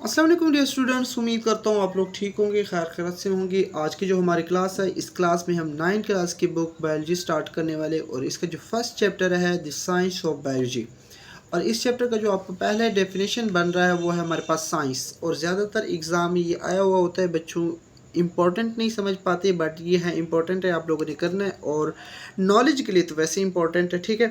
अस्सलाम वालेकुम dear students, उम्मीद करता हूँ आप लोग ठीक होंगे, खैर खैरियत से होंगे। आज की जो हमारी क्लास है, इस क्लास में हम 9th क्लास की बुक बायोलॉजी स्टार्ट करने वाले और इसका जो फर्स्ट चैप्टर है द साइंस ऑफ बायोलॉजी। और इस चैप्टर का जो आपको पहला डेफिनेशन बन रहा है वो है हमारे पास साइंस। और ज़्यादातर एग्ज़ाम में ये आया हुआ होता है, बच्चों इम्पॉर्टेंट नहीं समझ पाते, बट ये है इम्पॉर्टेंट है, आप लोगों ने करना है और नॉलेज के लिए तो वैसे इंपॉर्टेंट है। ठीक है,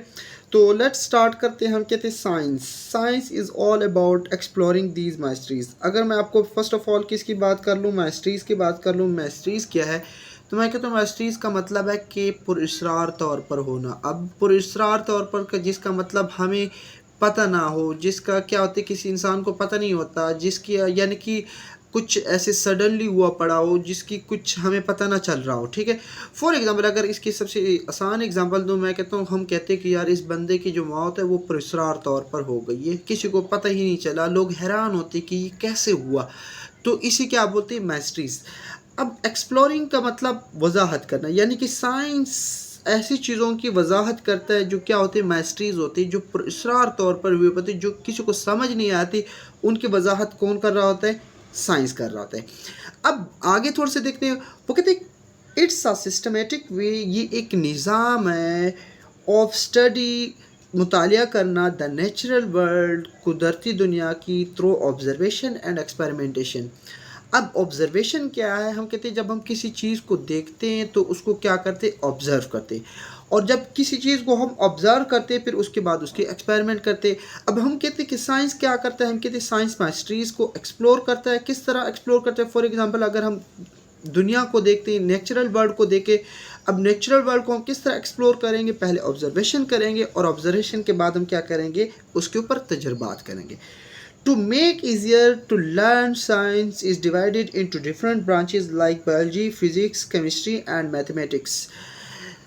तो लेट्स स्टार्ट करते हैं। हम कहते हैं science. Science is all about exploring these mysteries. अगर मैं आपको फर्स्ट ऑफ ऑल किसकी बात कर लूँ, मास्टरीज की बात कर लूँ। मास्टरीज क्या है, तो मैं कहता हूँ मास्टरीज का मतलब है कि पुरस्रार तौर पर होना। अब पुरस्रार तौर पर का जिसका मतलब हमें पता ना हो, जिसका क्या होता है किसी इंसान को पता नहीं होता, जिसकी यानी कि कुछ ऐसे सडनली हुआ पड़ा हो जिसकी कुछ हमें पता ना चल रहा हो। ठीक है, फॉर एग्जांपल अगर इसकी सबसे आसान एग्जांपल दूं, मैं कहता हूँ हम कहते हैं कि यार इस बंदे की जो मौत है वो पुरस्रार तौर पर हो गई है, किसी को पता ही नहीं चला, लोग हैरान होते कि ये कैसे हुआ। तो इसी क्या बोलते हैं, मैस्ट्रीज। अब एक्सप्लोरिंग का मतलब वजाहत करना, यानी कि साइंस ऐसी चीज़ों की वजाहत करता है जो क्या होती है, मैस्ट्रीज होती है, जो पुरस्रार तौर पर हुए पते जो किसी को समझ नहीं आती, उनकी वजाहत कौन कर रहा होता है, साइंस कर रहा होता है। अब आगे थोड़ा से देखते हैं, वो कहते हैं इट्स अ सिस्टमेटिक वे, ये एक निज़ाम है ऑफ स्टडी, मुतालिया करना द नेचुरल वर्ल्ड, कुदरती दुनिया की, थ्रू ऑब्जर्वेशन एंड एक्सपेरिमेंटेशन। अब ऑब्जर्वेशन क्या है, हम कहते हैं जब हम किसी चीज़ को देखते हैं तो उसको क्या करते हैं, ऑब्जर्व करते हैं। और जब किसी चीज़ को हम ऑब्जर्व करते हैं फिर उसके बाद उसकी एक्सपेरिमेंट करते हैं। अब हम कहते हैं कि साइंस क्या करता है, हम कहते हैं साइंस मास्टरीज को एक्सप्लोर करता है। किस तरह एक्सप्लोर करता है, फॉर एग्जांपल अगर हम दुनिया को देखते हैं, नेचुरल वर्ल्ड को देखें। अब नेचुरल वर्ल्ड को हम किस तरह एक्सप्लोर करेंगे, पहले ऑब्जर्वेशन करेंगे और ऑब्जर्वेशन के बाद हम क्या करेंगे, उसके ऊपर तजुर्बात करेंगे। To make easier to learn, science is divided into different branches like biology, physics, chemistry and mathematics.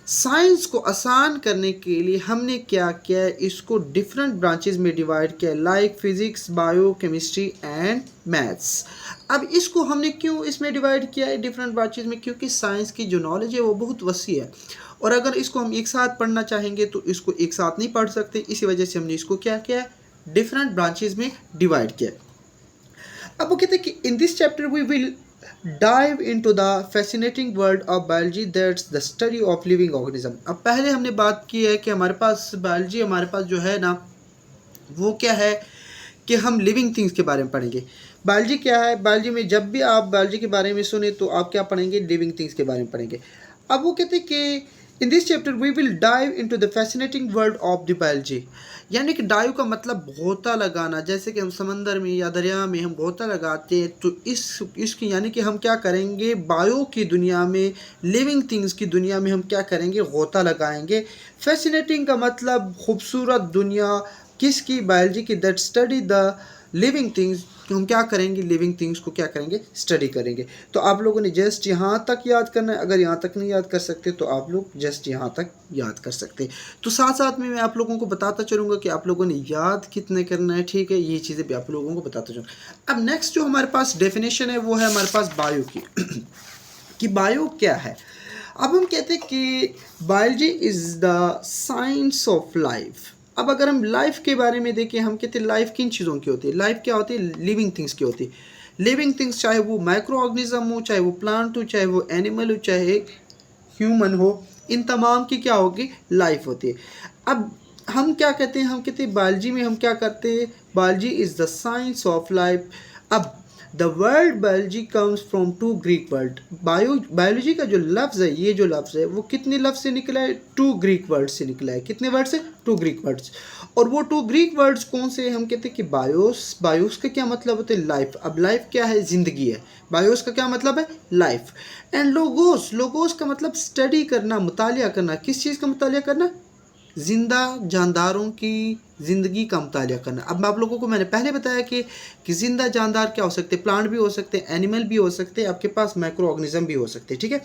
Science को आसान करने के लिए हमने क्या किया है, इसको डिफरेंट ब्रांचेस में डिवाइड किया, like physics, bio, chemistry and maths. अब इसको हमने क्यों इसमें डिवाइड किया है डिफरेंट ब्रांचेस में, क्योंकि साइंस की जो नॉलेज है वो बहुत वसी है और अगर इसको हम एक साथ पढ़ना चाहेंगे तो इसको एक साथ नहीं पढ़ सकते, इसी वजह से हमने इसको क्या किया है, डिफरेंट ब्रांचेस में डिवाइड किया। अब वो कहते हैं कि in this chapter we will dive into the fascinating world of biology, that's the study of living organism. अब पहले हमने बात की है कि हमारे पास बायोलॉजी, हमारे पास जो है ना वो क्या है कि हम लिविंग थिंग्स के बारे में पढ़ेंगे। बायोलॉजी क्या है, बायोलॉजी में जब भी आप बायोलॉजी के बारे में सुने तो आप क्या पढ़ेंगे, लिविंग थिंग्स के बारे में पढ़ेंगे। अब वो कहते हैं कि in this chapter we will dive into the fascinating world of the biology. यानी कि डाइव का मतलब गोता लगाना, जैसे कि हम समंदर में या दरिया में हम गोता लगाते हैं, तो इसकी यानी कि हम क्या करेंगे, बायो की दुनिया में, लिविंग थिंग्स की दुनिया में हम क्या करेंगे, गोता लगाएंगे। फैसिनेटिंग का मतलब खूबसूरत दुनिया, किसकी, बायोलॉजी की, that study the living things, हम क्या करेंगे, लिविंग थिंग्स को क्या करेंगे, स्टडी करेंगे। तो आप लोगों ने जस्ट यहाँ तक याद करना है, अगर यहाँ तक नहीं याद कर सकते तो आप लोग जस्ट यहाँ तक याद कर सकते हैं। तो साथ साथ में मैं आप लोगों को बताता चलूँगा कि आप लोगों ने याद कितने करना है। ठीक है, ये चीज़ें भी आप लोगों को बताता चलूँगा। अब नेक्स्ट जो हमारे पास डेफिनेशन है वो है हमारे पास बायो की कि बायो क्या है। अब हम कहते हैं कि biology is the science of life. अब अगर हम लाइफ के बारे में देखें, हम कहते हैं लाइफ किन चीज़ों की होती है, लाइफ क्या होती है, लिविंग थिंग्स की होती है। लिविंग थिंग्स चाहे वो माइक्रो ऑर्गेनिज्म हो, चाहे वो प्लांट हो, चाहे वो एनिमल हो, चाहे ह्यूमन हो, इन तमाम की क्या होगी, लाइफ होती है। अब हम क्या कहते हैं, हम कहते हैं बायोलॉजी में हम क्या करते हैं, biology is the science of life. अब the word biology comes from two Greek word. Biology का जो लफ्ज़ है, ये जो लफ्ज़ है वो कितने लफ्ज़ से निकला है, टू ग्रीक वर्ड से निकला है। कितने वर्ड से, टू ग्रीक वर्ड्स। और वो टू ग्रीक वर्ड्स कौन से हैं, हम कहते हैं कि बायोस। बायोस का क्या मतलब होता है, लाइफ। अब लाइफ क्या है, ज़िंदगी है। बायोस का क्या मतलब है, लाइफ। एंड लोगोस, लोगोस का मतलब स्टडी करना, मुतालिया करना। किस चीज़ का मुतालिया करना, जिंदा जानदारों की ज़िंदगी का मुतालिया करना। अब आप लोगों को मैंने पहले बताया कि जिंदा जानदार क्या हो सकते हैं, प्लांट भी हो सकते हैं, एनिमल भी हो सकते हैं, आपके पास माइक्रो ऑर्गेनिज्म भी हो सकते हैं। ठीक है,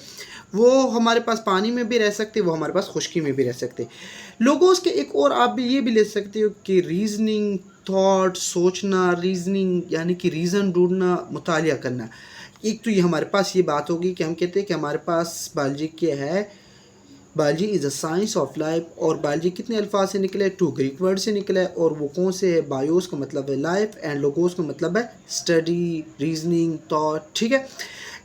वो हमारे पास पानी में भी रह सकते हैं, वो हमारे पास खुश्की में भी रह सकते हैं। लोगों के एक और आप भी ये भी ले सकते हो कि रीजनिंग, थॉट, सोचना, रीजनिंग यानी कि रीज़न ढूंढना, मुतालिया करना। एक तो ये हमारे पास ये बात होगी कि हम कहते हैं कि हमारे पास बायोलॉजी क्या है, biology is a science of life. और बायोलॉजी कितने अल्फाज से निकले, 2 ग्रीक वर्ड से निकला है, और वो कौन से है, बायोस का मतलब है लाइफ एंड लोगोस का मतलब है स्टडी, रीजनिंग, थॉट, ठीक है।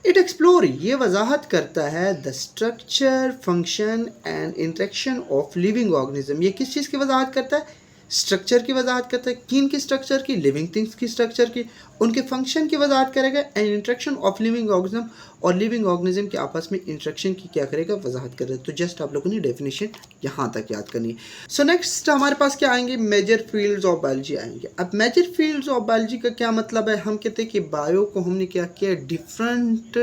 इट एक्सप्लोर, ये वजाहत करता है the structure, function and interaction of living organism. ये किस चीज़ की वजाहत करता है, स्ट्रक्चर की वजाहत करता है, किन की स्ट्रक्चर की, लिविंग थिंग्स की स्ट्रक्चर की, उनके फंक्शन की वजाहत करेगा, and interaction of living organism, और लिविंग ऑर्गेनिज्म के आपस में इंटरेक्शन की क्या करेगा, वजाहत करेगा। तो जस्ट आप लोगों ने डेफिनेशन यहाँ तक याद करनी है। सो नेक्स्ट हमारे पास क्या आएंगे, मेजर फील्ड्स ऑफ बायोलॉजी आएंगे। अब मेजर फील्ड्स ऑफ बायोलॉजी का क्या मतलब है, हम कहते हैं कि बायो को हमने क्या किया, डिफरेंट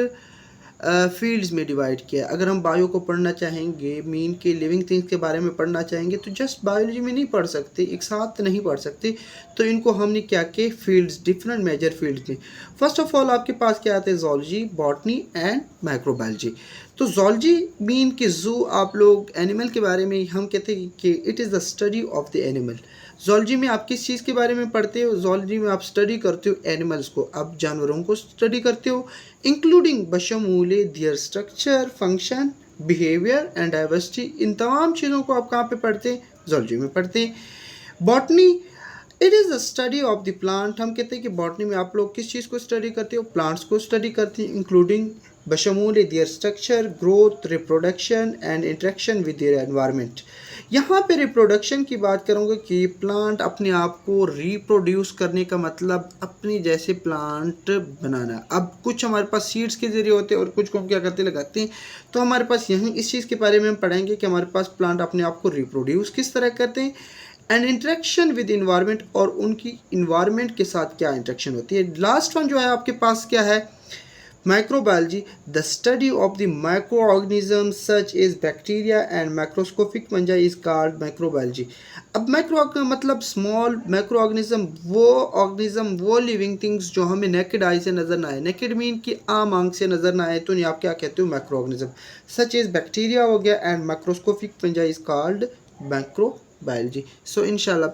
फील्ड्स में डिवाइड किया। अगर हम बायो को पढ़ना चाहेंगे, मीन के लिविंग थिंग्स के बारे में पढ़ना चाहेंगे, तो जस्ट बायोलॉजी में नहीं पढ़ सकते, एक साथ नहीं पढ़ सकते। तो इनको हमने क्या किए, फील्ड्स, डिफरेंट मेजर फील्ड्स में। फर्स्ट ऑफ ऑल आपके पास क्या आते हैं, जोलॉजी, बॉटनी एंड माइक्रोबायोलॉजी। तो जोलॉजी मीन कि जू, आप लोग एनिमल के बारे में हम कहते हैं कि it is the study of the animal. Zoology में आप किस चीज़ के बारे में पढ़ते हो, जोलॉजी में आप स्टडी करते हो एनिमल्स को, आप जानवरों को स्टडी करते हो, इंक्लूडिंग बशमूले their structure, function, behaviour and diversity. इन तमाम चीज़ों को आप कहाँ पे पढ़ते हैं, जोलॉजी में पढ़ते हैं। Botany, it is the study of the plant. हम कहते हैं कि बॉटनी में आप लोग किस चीज़ को स्टडी करते हो, प्लांट्स को स्टडी करते हैं, इंक्लूडिंग बशमूल their structure, growth, reproduction and interaction with their environment. यहाँ पे रिप्रोडक्शन की बात करूँगा कि प्लांट अपने आप को रिप्रोड्यूस करने का मतलब अपनी जैसे प्लांट बनाना। अब कुछ हमारे पास सीड्स के ज़रिए होते हैं और कुछ को हम क्या करते लगाते हैं। तो हमारे पास यहीं इस चीज़ के बारे में हम पढ़ेंगे कि हमारे पास प्लांट अपने आप को रिप्रोड्यूस किस तरह करते हैं, एंड इंटरेक्शन विद इन्वायरमेंट, और उनकी इन्वायरमेंट के साथ क्या इंटरेक्शन होती है। लास्ट वन जो है आपके पास क्या है, microbiology, the study of the micro organism such is bacteria and microscopic पंजा इज कॉल्ड माइक्रोबायोलॉजी। अब माइक्रो मतलब स्मॉल, माइक्रो ऑर्गेनिज्म वो लिविंग थिंग्स जो हमें नेकेड आई से नज़र ना आए, नेकेड मीन कि आम आंख से नज़र ना आए, तो आप क्या कहते हो, micro organism. Such is bacteria हो गया, एंड माइक्रोस्कोपिक पंजा इज कॉल्ड माइक्रोबायोलॉजी। सो इंशाल्लाह